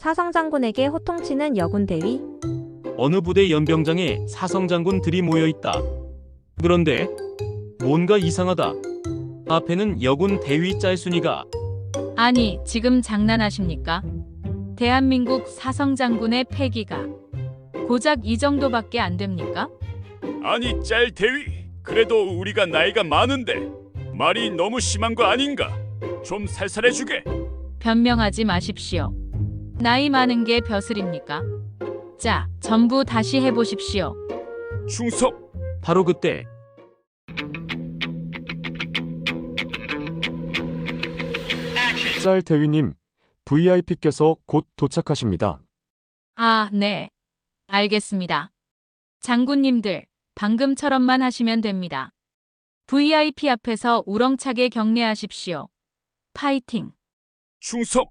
사성장군에게 호통치는 여군 대위. 어느 부대 연병장에 사성장군들이 모여있다. 그런데 뭔가 이상하다. 앞에는 여군 대위 짤순이가. 아니, 지금 장난하십니까? 대한민국 사성장군의 패기가 고작 이 정도밖에 안 됩니까? 아니 짤 대위, 그래도 우리가 나이가 많은데 말이 너무 심한 거 아닌가? 좀 살살해주게. 변명하지 마십시오. 나이 많은 게 벼슬입니까? 자, 전부 다시 해보십시오. 충성. 바로 그때 짤 대위님, VIP께서 곧 도착하십니다. 아, 네. 알겠습니다. 장군님들, 방금처럼만 하시면 됩니다. VIP 앞에서 우렁차게 경례하십시오. 파이팅! 충성.